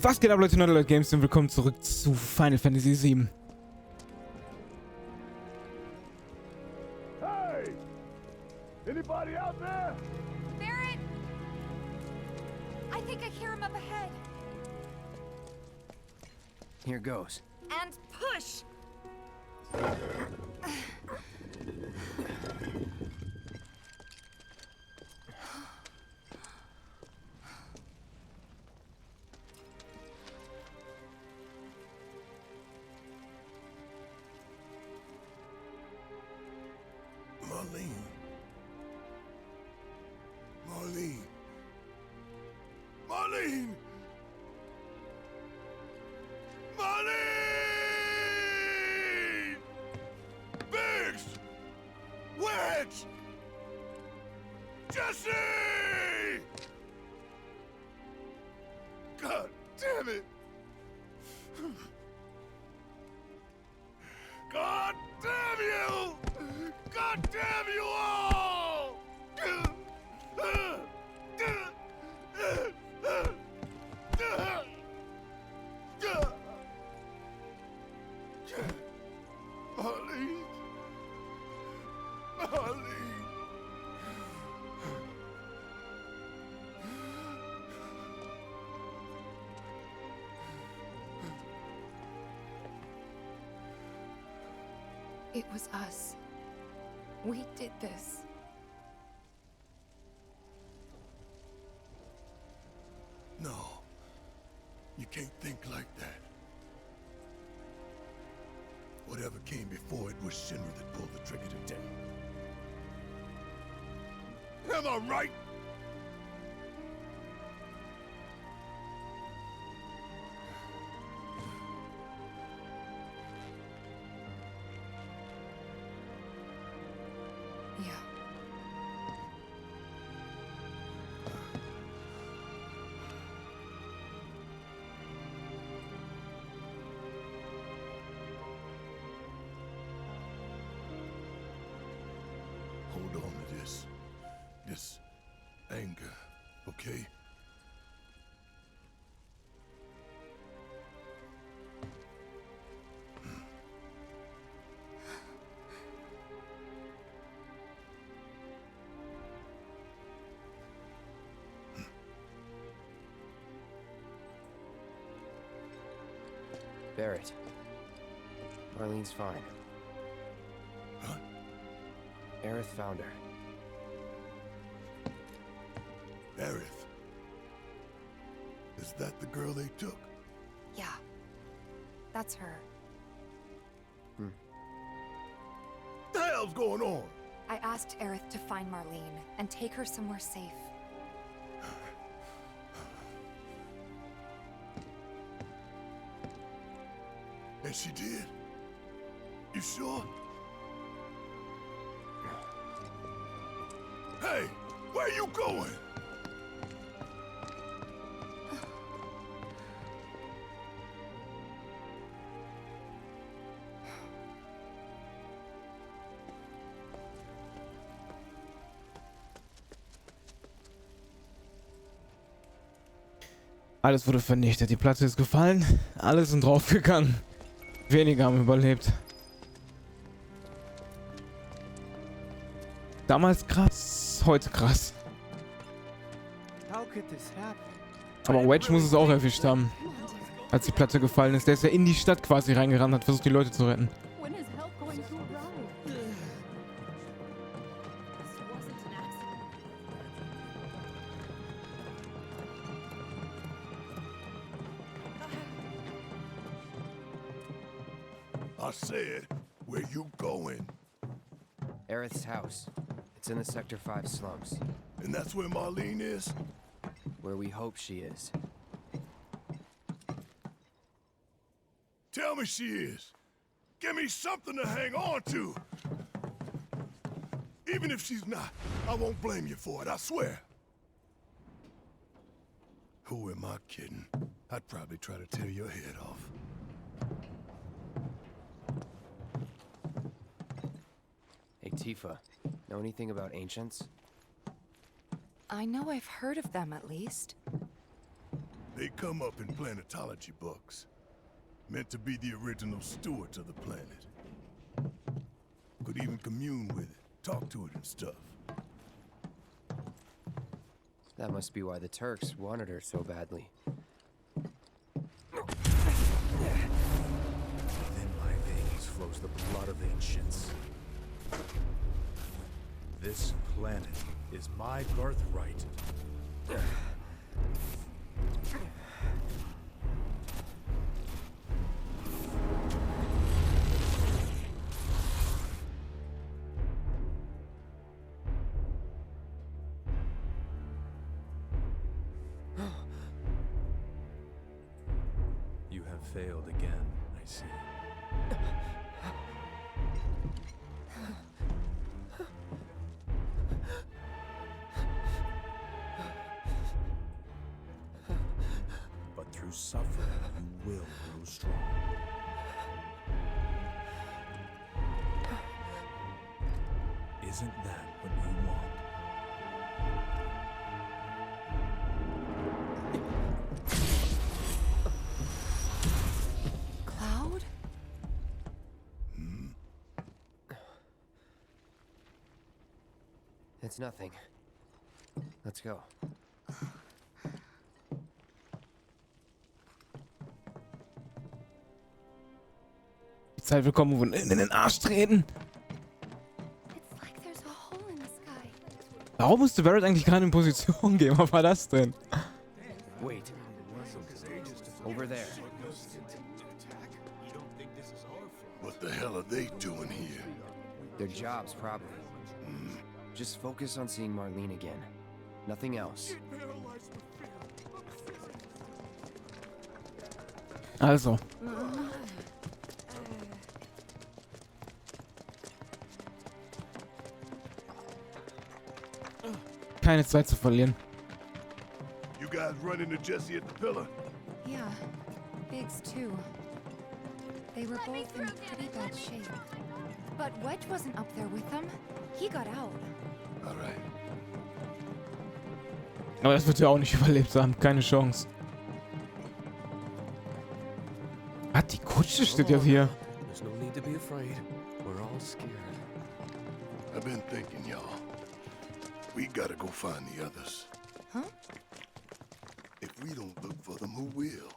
Was geht ab, Leute, Nerdalertgames, und willkommen zurück zu Final Fantasy VII. Hey! Anybody out there? Barrett! I think I hear him up ahead. Here goes. And push! Marlene! Biggs! Wedge! Jesse! God damn it! God damn you! God damn you all! Marlene. It was us. We did this. No, you can't think like that. Whatever came before it was Shinra that pulled the trigger today. Am I right? Yeah. Hold on to this anger, okay? Barrett. Marlene's fine. Huh? AERITH found her. AERITH. Is that the girl they took? Yeah. That's her. The hell's going on? I asked AERITH to find Marlene and take her somewhere safe. And she did? You sure? Hey, where you going? Alles wurde vernichtet, die Platte ist gefallen, alle sind draufgegangen. Wenige haben überlebt. Damals krass, heute krass. Aber Wedge muss es auch erwischt haben, als die Platte gefallen ist. Der ist ja in die Stadt quasi reingerannt, hat versucht, die Leute zu retten. I said, where you going? AERITH's house. It's in the Sector 5 slums. And that's where Marlene is? Where we hope she is. Tell me she is. Give me something to hang on to. Even if she's not, I won't blame you for it, I swear. Who am I kidding? I'd probably try to tear your head off. Hey, Tifa. Know anything about ancients? I know I've heard of them, at least. They come up in planetology books. Meant to be the original stewards of the planet. Could even commune with it, talk to it and stuff. That must be why the Turks wanted her so badly. Within my veins flows the blood of ancients. This planet is my birthright. You have failed again, I see. But through suffering, you will grow strong. Isn't that what you want? Cloud? It's nothing. Let's go. Die Zeit will kommen, wo wir in den Arsch treten. It's like there's a hole in the sky. Warum musste Barrett eigentlich gerade in Position gehen? Was war das denn? Wait. Over there. What the hell are they doing here? Their jobs, probably. Just focus on seeing Marlene again. Nothing else. Also. Keine Zeit zu verlieren. You guys run into Jesse at the pillar? Yeah, Biggs too. They were both in pretty bad shape. But Wedge wasn't up there with them. He got out. All right. Aber das wird ja auch nicht überlebt haben. Keine Chance. Ah, die Kutsche steht ja hier. There's no need to be afraid. We're all scared. I've been thinking, y'all. We gotta go find the others. Huh? If we don't look for them, who will?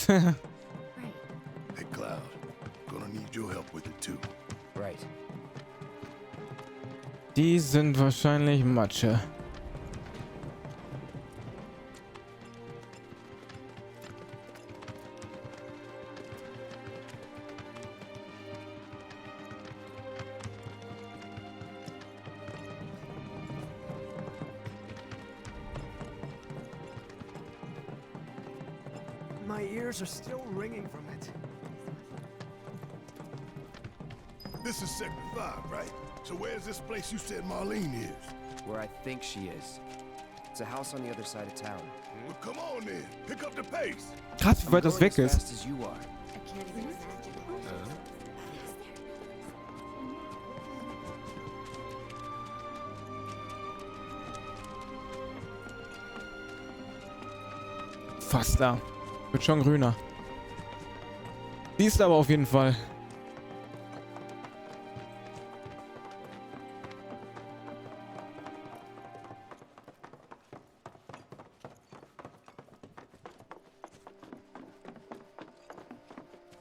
Right. Hey, Cloud. Gonna need your help with it too. Right. Die sind wahrscheinlich Matsche. My ears are still ringing from it. This is Sector 5, right? So where's this place you said Marlene is? Where I think she is. It's a house on the other side of town. Well, come on then. Pick up the pace. Krass, wie weit das Going weg as ist. fast as you are. Fast da. Wird schon grüner. Die ist aber auf jeden Fall.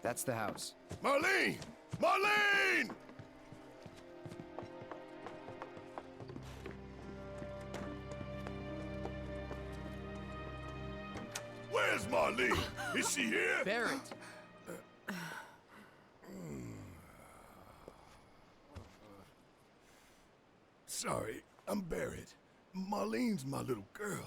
That's the house. Marlene! Marlene! Where's Marlene? Is she here? Barrett! Sorry, I'm Barrett. Marlene's my little girl.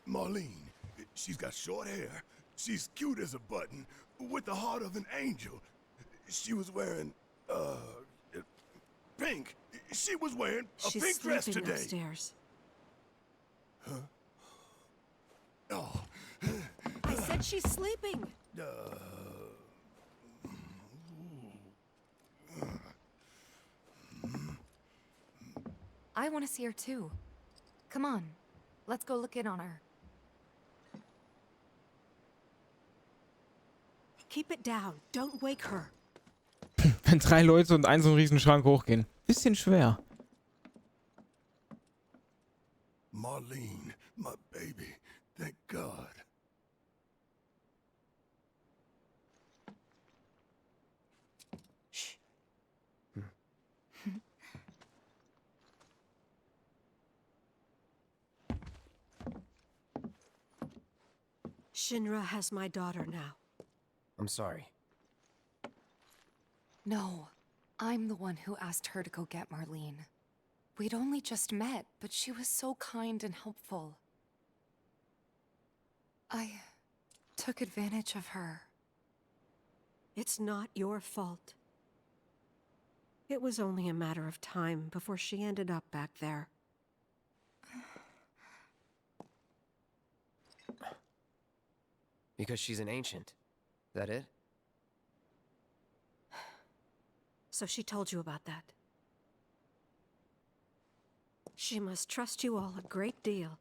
Marlene, she's got short hair. She's cute as a button, with the heart of an angel. She was wearing, pink. She was wearing a She's pink dress sleeping today. upstairs. Oh, I said she's sleeping. I want to see her too. Come on. Let's go look in on her. Keep it down. Don't wake her. Wenn 3 Leute und ein so ein Riesenschrank hochgehen. Bisschen schwer. Marlene, my baby. Thank God. Shh. Shinra has my daughter now. I'm sorry. No, I'm the one who asked her to go get Marlene. We'd only just met, but she was so kind and helpful. I took advantage of her. It's not your fault. It was only a matter of time before she ended up back there. Because she's an ancient. That it? So she told you about that. She must trust you all a great deal.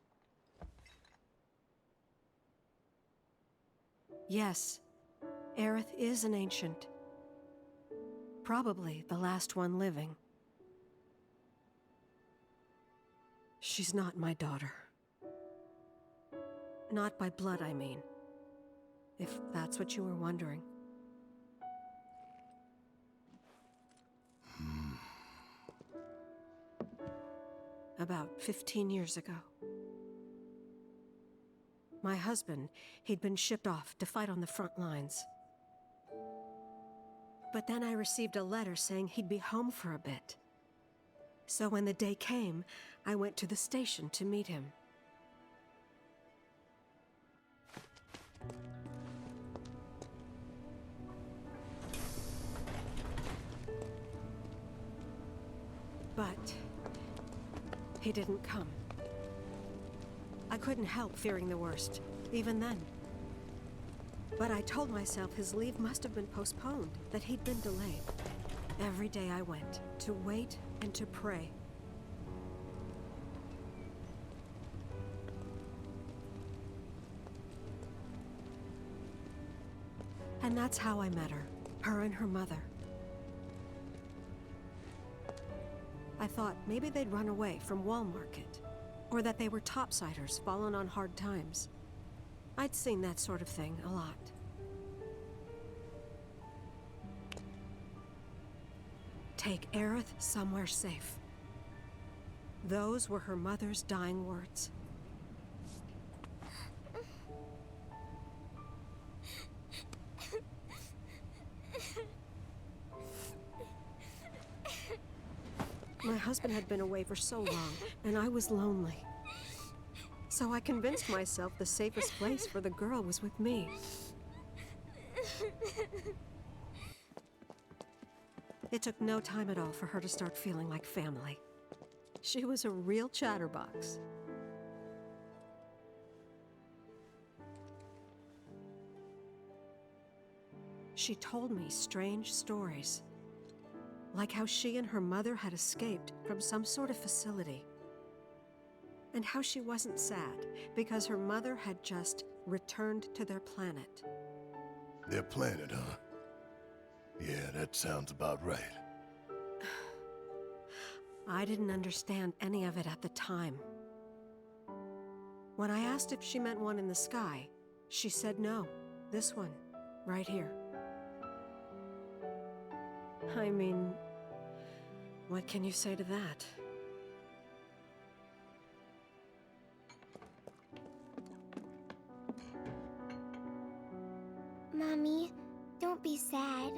Yes, AERITH is an ancient. Probably the last one living. She's not my daughter. Not by blood, I mean. If that's what you were wondering. About 15 years ago. My husband, he'd been shipped off to fight on the front lines. But then I received a letter saying he'd be home for a bit. So when the day came, I went to the station to meet him. But he didn't come. I couldn't help fearing the worst, even then. But I told myself his leave must have been postponed, that he'd been delayed. Every day I went, to wait and to pray. And that's how I met her and her mother. I thought maybe they'd run away from Wall Market, or that they were topsiders fallen on hard times. I'd seen that sort of thing a lot. Take AERITH somewhere safe. Those were her mother's dying words. My husband had been away for so long, and I was lonely. So I convinced myself the safest place for the girl was with me. It took no time at all for her to start feeling like family. She was a real chatterbox. She told me strange stories. Like how she and her mother had escaped from some sort of facility. And how she wasn't sad because her mother had just returned to their planet. Their planet, huh? Yeah, that sounds about right. I didn't understand any of it at the time. When I asked if she meant one in the sky, she said no. This one, right here. I mean, what can you say to that? Mommy, don't be sad.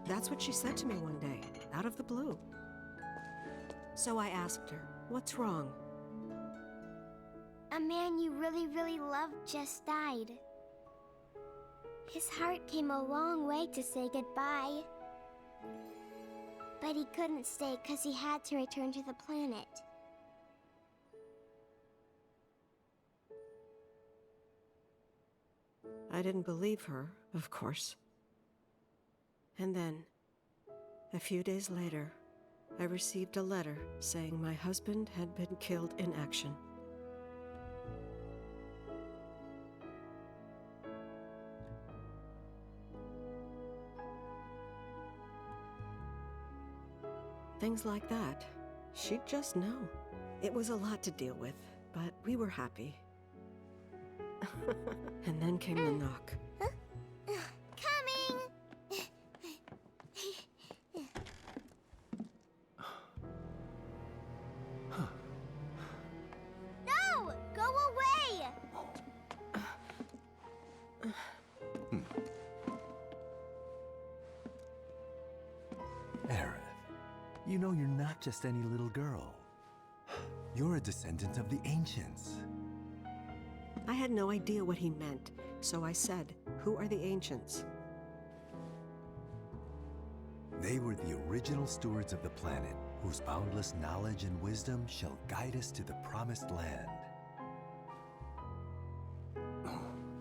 That's what she said to me one day, out of the blue. So I asked her, what's wrong? A man you really, really loved just died. His heart came a long way to say goodbye. But he couldn't stay because he had to return to the planet. I didn't believe her, of course. And then, a few days later, I received a letter saying my husband had been killed in action. Things like that. She'd just know. It was a lot to deal with, but we were happy. And then came the knock. Coming! No! Go away! Aerith, you know you're not just any little girl. You're a descendant of the ancients. I had no idea what he meant, so I said, "Who are the ancients?" They were the original stewards of the planet, whose boundless knowledge and wisdom shall guide us to the promised land.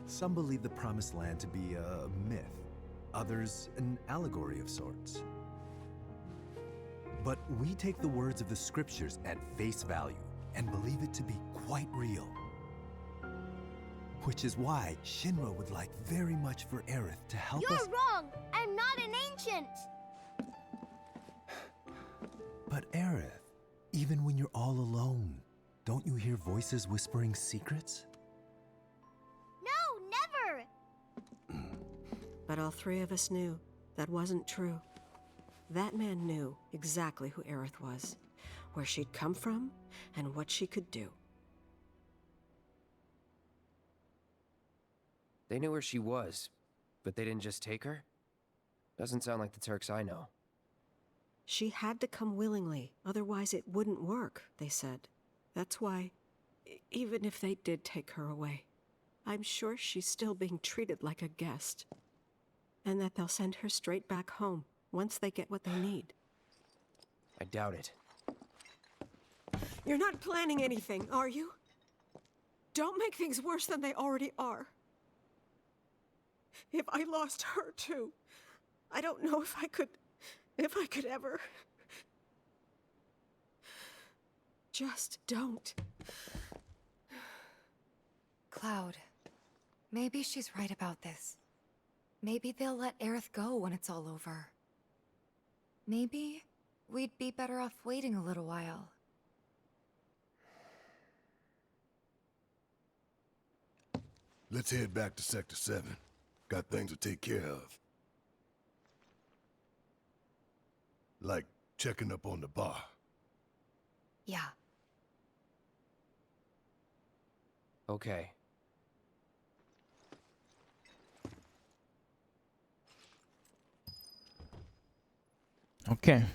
Some believe the promised land to be a myth, others an allegory of sorts. But we take the words of the scriptures at face value and believe it to be quite real. Which is why Shinra would like very much for Aerith to help us. You're wrong! I'm not an ancient! But Aerith, even when you're all alone, don't you hear voices whispering secrets? No, never! But all three of us knew that wasn't true. That man knew exactly who Aerith was, where she'd come from, and what she could do. They knew where she was, but they didn't just take her? Doesn't sound like the Turks I know. She had to come willingly, otherwise it wouldn't work, they said. That's why, even if they did take her away, I'm sure she's still being treated like a guest. And that they'll send her straight back home once they get what they need. I doubt it. You're not planning anything, are you? Don't make things worse than they already are. If I lost her too, I don't know if I could ever. Just don't. Cloud, maybe she's right about this. Maybe they'll let Aerith go when it's all over. Maybe we'd be better off waiting a little while. Let's head back to Sector 7. Got things to take care of. Like checking up on the bar. Yeah. Okay. Okay.